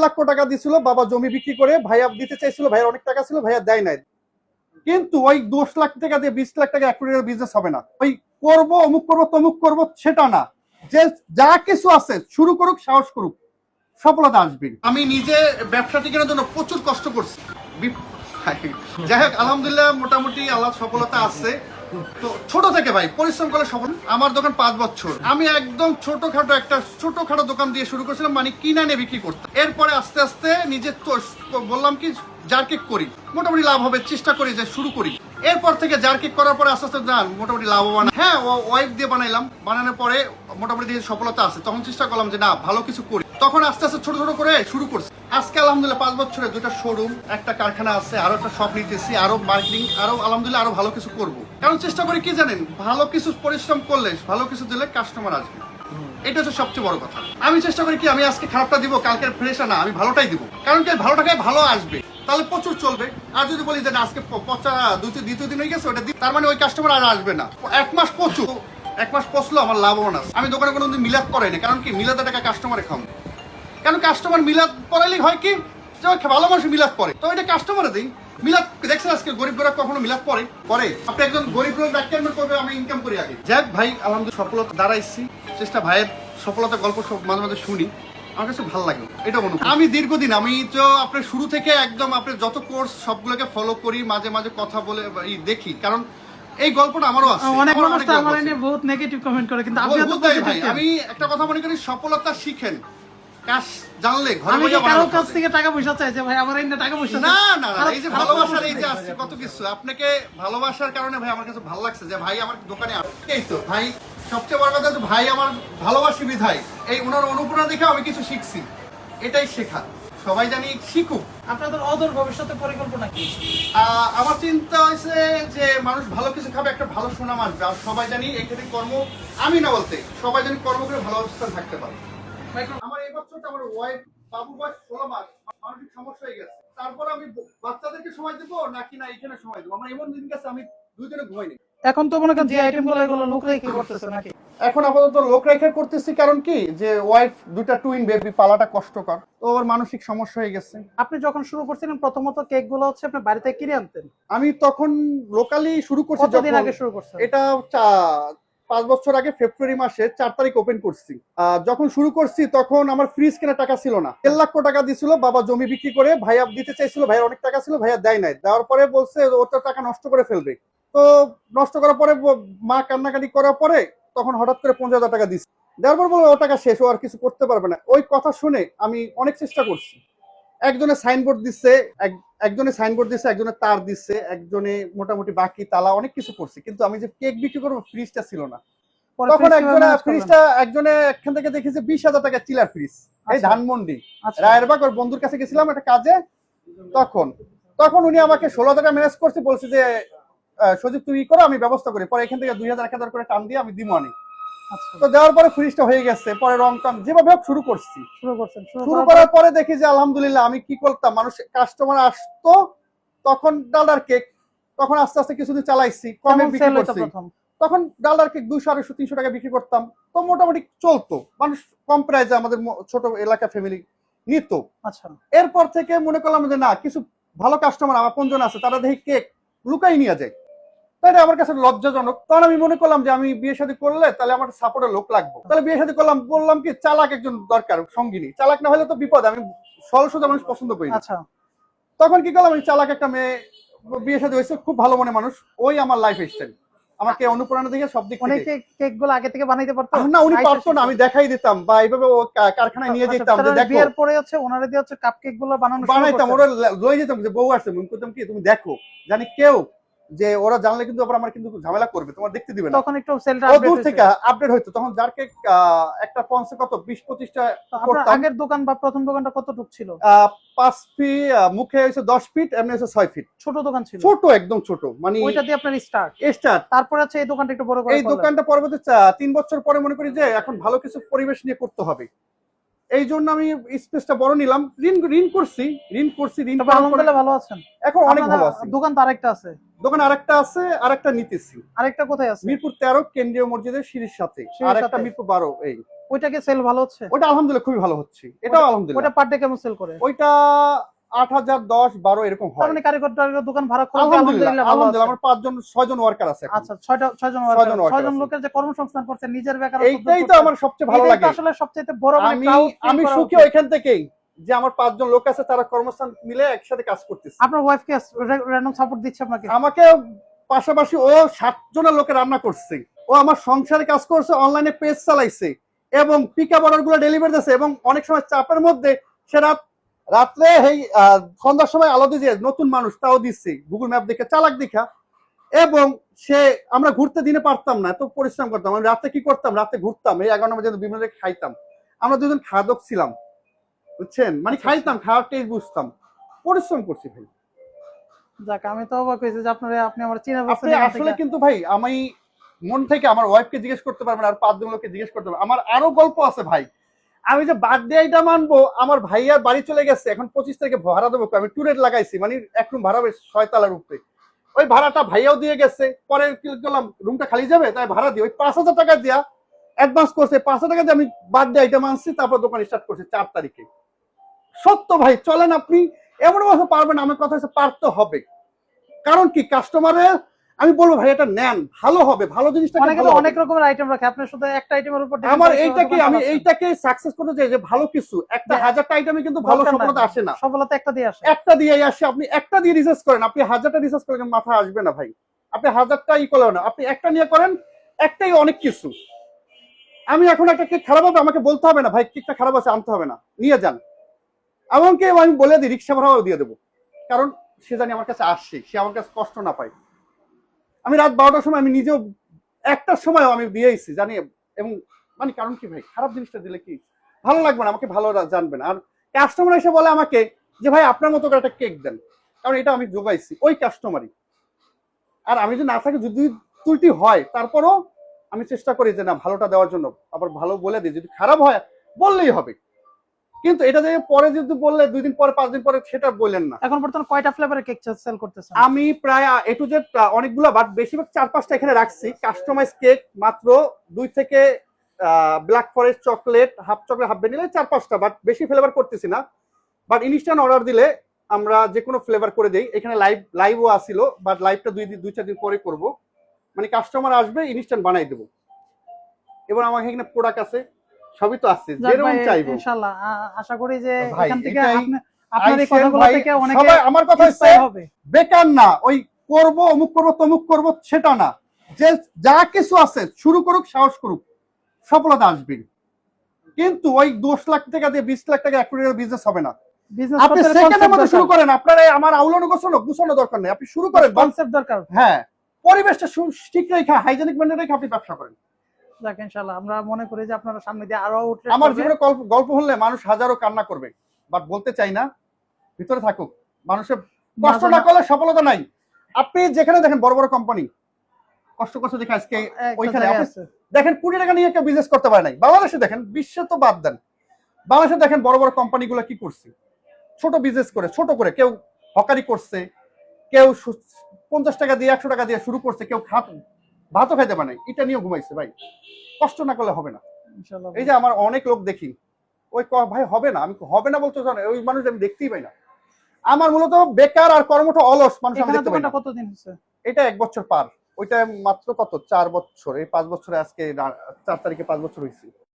লক্ষ টাকা দিছিল বাবা জমি বিক্রি করে, ভাইয়া দিতে চাইছিল, ভাইয়ার অনেক টাকা ছিল, ভাইয়া দেয় নাই। কিন্তু ওই 10 লাখ টাকা দিয়ে 20 লাখ টাকা 1 কোটি টাকা বিজনেস হবে না। ওই করবো অমুক করবো তমুক করবো সেটা না, যে যা কিছু আছে শুরু করুক, সাহস করুক, সফলতা আসবে। আমি নিজে ব্যবসা টিকানোর জন্য প্রচুর কষ্ট করছি। যাই হোক, আলহামদুলিল্লাহ মোটামুটি আল্লাহ সফলতা আছে। তো ছোট থেকে ভাই পরিশ্রম করে সফল। আমার দোকান 5 বছর, আমি একদম ছোটখাটো দোকান দিয়ে শুরু করেছিলাম, মানে কিনা নিয়ে বিক্রি করতাম। এরপরে আস্তে আস্তে নিজে বললাম কি জারকেক করি, মোটামুটি লাভ হবে, চেষ্টা করি যে শুরু করি। এরপর থেকে জারকেক করার পরে আস্তে আস্তে না মোটামুটি লাভবান। হ্যাঁ, ওয়াইফ দিয়ে বানাইলাম, বানানোর পরে মোটামুটি সফলতা আছে। তখন চেষ্টা করলাম যে না ভালো কিছু করি, তখন আস্তে আস্তে ছোট ছোট করে শুরু করছি। আজকে আলহামদুলিল্লাহ 5 বছরে 2টা শোরুম, একটা কারখানা আছে, আরো একটা শপ নিতেছি, আরো মার্কেটিং, আরো আলহামদুলিল্লাহ আরো ভালো কিছু করব। কারণ চেষ্টা করি কি জানেন, ভালো কিছু পরিশ্রম করলে, ভালো কিছু দিলে কাস্টমার আসবে, এটা হচ্ছে সবচেয়ে বড় কথা। আমি চেষ্টা করি কি আমি আজকে খারাপটা দিব, কালকের ফ্রেশ না, আমি ভালোটাই দিব। কারণ কি ভালোটাকে ভালো আসবে, তাহলে প্রচুর চলবে। আর যদি বলি যে আজকে পচা দ্বিতীয় দিন হয়ে গেছে ওটা তার মানে ওই কাস্টমার আর আসবে না। 1 মাস প্রচুর, 1 মাস পচলো আমার লাভবান আছে। আমি দোকানে কোনোদিন মিলাদ করাই না, কারণ কি মিলাদের টাকা কাস্টমারে খাম। কারণ কাস্টমার মিলাদ পড়াইলে হয় কি যে ভালো মানুষ মিলাদ পড়ে, তো এটা কাস্টমারে দিই। মিলাদ দেখছেন আজকে গরিব লোক কখনো মিলাদ পড়ে? আপনি একজন গরিব লোক ডাক্তার করবে, আমি ইনকাম করি আগে। যাক ভাই আলহামদুলিল্লাহ সফলতা দাঁড়াইছি, চেষ্টা ভাইয়ের সফলতা গল্প সব মাঝে মাঝে শুনি, আমার কাছে ভালো লাগে এটা মনে। আমি দীর্ঘদিন আমি তো আপনার শুরু থেকে একদম আপনার যত কোর্স সবগুলোকে ফলো করি, মাঝে মাঝে কথা বলে দেখি, কারণ এই গল্পটা আমারও আছে। অনেক মানুষ তো আমার নিয়ে বহুত নেগেটিভ কমেন্ট করে, কিন্তু আপনি তো পজিটিভ। আমি একটা কথা মনে করি, সফলতা শিখেন কাজ জানলে। আমি কি কারো কাছ থেকে টাকা পয়সা চাই যে ভাই আমার এই টাকা পয়সা না না না, এই যে ভালোবাসার এই যে আছে কত কিছু, আপনাকে ভালোবাসার কারণে ভাই আমার কাছে ভালো লাগছে যে ভাই আমার দোকানে এই তো ভাই সবচেয়ে বড় কথা, ভাই আমার ভালোবাসি বিধায় এই ওনার অনুপ্রেরণা দেখে আমি কিছু শিখছি, এটাই শেখা। সবাই জানি শিখুক। আপনাদের অদূর ভবিষ্যতে পরিকল্পনা কি? আমার চিন্তা হয়েছে যে মানুষ ভালো কিছু খাবে, একটা ভালো সুনাম আসবে। আর সবাই জানি এখানে কর্ম, আমি না বলতে সবাই জানি কর্ম করে ভালো অবস্থান থাকতে পারে। আমার এই বছরটা আমার ওয়াইফ বাবু বয়স 16 মাস, মানসিক সমস্যা হয়ে গেছে। তারপর আমি বাচ্চাদেরকে সময় দেবো নাকি না এখানে সময় দেবো, আমার এমন দিন গেছে আমি 2 দিনে ঘুমাইনি। এখন তো মনে করেন যে আইটেম গুলো এগুলো লোক রেখে করতেছে নাকি? এখন আপাতত লোক রেখে করতেছি, কারণ কি যে ওয়াইফ 2টা টুইন বেবি পালাটা কষ্টকর, তো ওর মানসিক সমস্যা হয়ে গেছে। আপনি যখন শুরু করছিলেন প্রথমত কেক গুলো হচ্ছে আপনি বাড়িতে কিনে আনতেন? আমি তখন লোকালি শুরু করছি। কতদিন আগে শুরু করছেন? এটা 5 বছর আগে ফেব্রুয়ারি মাসের 4 তারিখ ওপেন করছি। যখন শুরু করছি তখন আমার ফ্রিজ কেনার টাকা ছিল না। 1 লক্ষ টাকা দিছিল বাবা জমি বিক্রি করে, ভাইয়া দিতে চাইছিল, ভাইয়ার অনেক টাকা ছিল, ভাইয়া দেয় নাই। দেওয়ার পরে বলছে ওর তো টাকা নষ্ট করে ফেলবে। তো নষ্ট করার পরে মা কান্নাকাটি করার পরে তখন হঠাৎ করে 50,000 টাকা দিচ্ছে। দেওয়ার পর বললো ও টাকা শেষ, ও আর কিছু করতে পারবে না। ওই কথা শুনে আমি অনেক চেষ্টা করছি। একজনে সাইনবোর্ড দিচ্ছে, একজনে তার দিচ্ছে, একজনে মোটামুটি বাকি তালা অনেক কিছু করছি, কিন্তু আমি যে কেক বিক্রি করবো ফ্রিজটা ছিল না। তখন একজনে এখান থেকে দেখেছে 20,000 টাকা চিলার ফ্রিজ, এই ধানমন্ডি রায়েরবাগ, ওর বন্ধুর কাছে গেছিলাম একটা কাজে। তখন উনি আমাকে 16,000 টাকা ম্যানেজ করছে, বলছে যে সজীব তুমি করো, আমি ব্যবস্থা করি, পরে এখান থেকে 2,000 1,000 করে টান দিয়ে আমি দিব আনি। তো দেওয়ার পরে ফ্রিজটা হয়ে গেছে। পরে রং টং যেভাবে শুরু করার পরে দেখি যে আলহামদুলিল্লাহ আমি কি করতাম, মানুষ কাস্টমার আসতো, তখন ডালডার কেক, তখন আস্তে আস্তে কিছুদিন চালাইছি, কমে বিক্রি করছি। তখন ডালডার কেক 200 250 300 টাকা বিক্রি করতাম, তো মোটামুটি চলতো, মানুষ কম প্রাইসে আমাদের ছোট এলাকা ফ্যামিলি নিত। আচ্ছা, এরপর থেকে মনে করলাম যে না, কিছু ভালো কাস্টমার আমার আপনজন আছে, তারা দেখি কেক লুকাই নিয়ে যায়, তাই আমার কাছে লজ্জাজনক। তখন আমি মনে করলাম যে আমি বিয়ে শাদী করলে তাহলে আমার সাপোর্টের লোক লাগবে, তাহলে বিয়ে শাদী করলাম। বললাম কি চালাক একজন দরকার, সঙ্গিনী। চালাক না হলে তো বিপদ, আমি সরল সোজা মানুষ পছন্দ করি। আচ্ছা, তখন কি করলাম, আমি চালাক একটা মেয়ে বিয়ে শাদী হয়েছে, খুব ভালো মনে মানুষ, ওই আমার লাইফ স্টাইল, আমাকে অনুপ্রেরণা দেখে সব দিক থেকে। কেক গুলো আগে থেকে বানাইতে পারতো না? উনি পারতো না, আমি দেখাই দিতাম বা এইভাবে ও কারখানায় নিয়ে যেতাম, যে দেখো বিয়ের পরে হচ্ছে ওনারে দিয়ে হচ্ছে কাপকেক গুলো বানাইতাম, ওরা লয়ে যেতাম যে বউ আসছে, আমি কইতাম কি তুমি দেখো, জানি কেউ যে ওরা জানলে কিন্তু আবার আমার কিন্তু ঝামেলা করবে, তোমার দেখতে দিবে না। তখন একটু সেলটা দূর থেকে আপডেট হইতো, তখন যার কেক একটা পঞ্চে কত 20-25টা করতাম। আগের দোকান বা প্রথম দোকানটা কতটুকু ছিল? 5 ফিট, মুখে হইছে 10 ফিট, এমনি হইছে 6 ফিট। ছোট দোকান ছিল, ছোট একদম ছোট, মানে ওইটা দিয়ে আপনার স্টার্ট। তারপর আছে এই দোকানটা একটু বড় করে, এই দোকানটা পরবর্তী 3 বছর পরে মনে করি যে এখন ভালো কিছু পরিবেশ নিয়ে করতে হবে, এই জন্য আমি স্পেসটা বড় নিলাম। ঋণ করছি। আলহামদুলিল্লাহ ভালো আছেন? এখন অনেক ভালো আছে। দোকান তো আরেকটা আছে, দোকান আরেকটা আছে, আরেকটা নিতেছি। আরেকটা কোথায় আছে? মিরপুর 13 কেন্দ্রীয় মসজিদের সিঁড়ির সাথে, সিঁড়ির আর একটা সাথে? মিরপুর 12 এই। ওইটা কি সেল ভালো হচ্ছে? ওটা আলহামদুলিল্লাহ খুবই ভালো হচ্ছে, এটাও ওটা আলহামদুলিল্লাহ। পার ডে কেমন সেল করে? ওইটা 8,000, 10, 12 এরকম তার হয়। মানে কারিগর টারিগর দোকান ভাড়া খরচ দিয়ে আলহামদুলিল্লাহ আলহামদুলিল্লাহ ভালো আলহামদুলিল্লাহ আছে। আমার 5 জন 6 জন ওয়ার্কার আছে এখন। আচ্ছা, 6জন ছয়জন worker 6জন আছে। লোকের যে কর্মসংস্থান করছে, নিজের বেকারত্ব দূর এইটাই তো করছে। আমার সবচেয়ে ভালো এটাই তো লাগে। আসলে সবচেয়ে বড় মানে আমি proud feel আমি করা সুখী উচিত। ওইখান থেকেই যে আমার 5 জন লোক আছে, তারা কর্মস্থান মিলে একসাথে কাজ করতেছে। আপনার ওয়াইফ কে র‍্যান্ডম সাপোর্ট দিচ্ছে আপনাকে? আমাকে পাশাপাশি ও 7 জনের লোকে রান্না করছে, ও আমার সংসারে কাজ করছে, অনলাইনে পেজ চালাইছে এবং পিকআপ অর্ডার গুলো ডেলিভারি দিচ্ছে। এবং অনেক সময় চাপের মধ্যে সে রাত্রে এই সন্ধ্যার সময় আলো দিয়ে নতুন মানুষ তাও দিচ্ছে, গুগল ম্যাপ দেখে চালাক দেখা। এবং সে আমরা ঘুরতে দিনে পারতাম না, এত পরিশ্রম করতাম। আমি রাতে কি করতাম, রাতে ঘুরতাম, এই 11 পর্যন্ত বিভিন্ন জায়গায় খাইতাম। আমরা দুজন খাদক ছিলাম, বুঝছেন, মানে আচ্ছা, খাইতাম, খাওয়ার টেস্ট বুঝতাম, পরিশ্রম করছি ভাই। যাক, আমি তো অবাক হয়েছি যে আপনি আমার চিনা আপনি বলছেন এখান আসলে থেকে। কিন্তু ভাই, আমি মন থেকে আমার ওয়াইফকে জিজ্ঞেস করতে পারবেন, আর 5 জন লোককে জিজ্ঞেস করতে পারবেন, আমার আরো গল্প আছে ভাই। আমি যে বার্থডে আইটা মানবো, আমার ভাইয়ার বাড়ি চলে গেছে, এখন 25 তারিখে ভাড়া দেবো। আমি টুরেট লাগাইছি, মানে 1 রুম ভাড়া, 6 তলার উপরে। ওই ভাড়াটা ভাইয়াও দিয়ে গেছে, পরে কি করলাম, রুমটা খালি যাবে তাই ভাড়া দিই, ওই 5,000 টাকা দিয়া অ্যাডভান্স করছে। 5,000 টাকা দিয়ে আমি বার্থডে আইটা মানছি, তারপর দোকান স্টার্ট করছি 4 তারিখে। সত্য ভাই, চলেন আপনি এমন ভাবে পারবেন, আমার কথা হচ্ছে পারতে হবে। কারণ কি, কাস্টমারের আমি বলবো ভাই এটা নেন, ভালো হবে, ভালো জিনিসটা অনেকে ভালো তো হবে। অনেক রকমের আইটেম রাখে, আপনি শুধু একটা আইটেমের উপর depend আমার করে এইটাকে দোকান আমি চালাচ্ছেন। এইটাকে সাকসেস করতে চাই যে ভালো কিছু একটা, যে 1000টা আইটেমে কিন্তু ভালো দরকার সফলতা নাই, আসে না। সফলতা একটা দিয়ে আসে। একটা দিয়ে আসে, আপনি একটা দিয়ে রিসার্চ করেন, আপনি 1000টা রিসার্চ করেন মাথা আসবে না ভাই। আপনি 1000টা ই করলেও না, আপনি একটা নিয়ে করেন, একটাই অনেক কিছু। আমি এখন একটা কেক খারাপ হবে, আমাকে বলতে হবে না ভাই কেকটা খারাপ আছে, আনতে হবে না, নিয়ে যান। এমনকি আমি বলে দিই রিক্সা ভাড়াও দিয়ে দেবো, কারণ সে জানি আমার কাছে আসছে, সে আমার কাছে কষ্ট না পায়। আমি রাত 12টার সময়, আমি নিজেও 1টার সময় আমি দিয়েছি জানি। এবং মানে কারণ কি ভাই, খারাপ জিনিসটা দিলে কি ভালো লাগবে না, আমাকে ভালো জানবেন। আর কাস্টমার এসে বলে আমাকে যে ভাই আপনার মতো করে একটা কেক দেন, কারণ এটা আমি যোগাইছি ওই কাস্টমারই। আর আমি যদি না থাকি, যদি ত্রুটি হয়, তারপরও আমি চেষ্টা করি যে না ভালোটা দেওয়ার জন্য, আবার ভালো বলে দিই। যদি খারাপ হয় বললেই হবে, কিন্তু এটা যে পরে যদি বললে 2 দিন পরে 5 দিন পরে সেটা বললেন না। এখন বর্তমানে কয়টা ফ্লেভারের কেক সেল করতেছেন? আমি প্রায় এ টু জেড অনেকগুলো, বাট বেশিরভাগ 4-5টা এখানে রাখছি। কাস্টমাইজ কেক মাত্র 2 থেকে black forest, chocolate, half chocolate, half vanilla, 4-5টা, বাট বেশি ফ্লেভার করতেছি না। বাট ইনস্ট্যান্ট অর্ডার দিলে আমরা যে কোনো ফ্লেভার করে দেই। এখানে লাইভও আসিল, বাট লাইভটা 2-4 দিন পরে করব। মানে কাস্টমার আসবে, ইনস্ট্যান্ট বানাই দেবো। এবং আমার এখানে প্রোডাক্ট আছে, সবই তো আছে, যাক যেরকম ভাই, চাইবো। ইনশাআল্লাহ আশা করি যে ভাই, এখান থেকে এটাই আপনার এই আইসেন কথাগুলো ভাই, থেকে অনেকে সবাই আমার কথা হচ্ছে inspire হবে। বেকার না, ওই করবো অমুক করবো তমুক করবো সেটা না, যে যা কিছু আছে শুরু করুক, সাহস করুক, সফলতা আসবে। কিন্তু ওই 10 লাখ টাকা দিয়ে 20 লাখ টাকা 1 কোটি টাকা বিজনেস হবে না। বিজনেস আপনি করতে সেকেন্ডের মধ্যে শুরু করেন, আপনার আমার আউলানো গুছানো দরকার নেই, আপনি শুরু করেন। কনসেপ্ট দরকার। হ্যাঁ, পরিবেশটা ঠিক রেখে, হাইজেনিক মেনটেন রেখে আপনি ব্যবসা করেন। যাক, ইনশাআল্লাহ আমরা মনে করি যে আপনারা সামনে দিয়ে আরো উঠে আমার জীবনে গল্প হলে মানুষ হাজারো কান্না করবে, বাট বলতে চাই না, ভিতরে থাকুক। মানুষের কষ্ট না করলে সফলতা নাই। আপনি যেখানে দেখেন বড় বড় কোম্পানি কষ্ট দেখে আজকে ওইখানে দেখেন কোটি টাকা নিয়ে কেউ বিজনেস করতে পারে নাই। বাংলাদেশে দেখেন, বিশ্বে তো বাদ দেন, বাংলাদেশে দেখেন বড় বড় কোম্পানিগুলো কি করছে, ছোট বিজনেস করে, ছোট করে কেউ হকারি করছে, কেউ 50 টাকা দিয়ে 100 টাকা দিয়ে শুরু করছে, কেউ ভাতও খাইতে পারে নাই, এটা নিয়ে ঘুমাইছে। ভাই কষ্ট না করলে হবে না। ইনশাআল্লাহ। এই যে আমার অনেক লোক দেখি, ওই ভাই হবে না, আমি হবে না বলতে জানো, ওই মানুষ আমি দেখতেই পাই না। আমার মূলত বেকার আর কর্মঠ অলস মানুষ আমি দেখতে পাই না। কতদিন হচ্ছে? এটা 1 বছর পার, ওইটা মাত্র কত 4 বছর, এই 5 বছরে আজকে 4 তারিখে 5 বছর হয়েছে।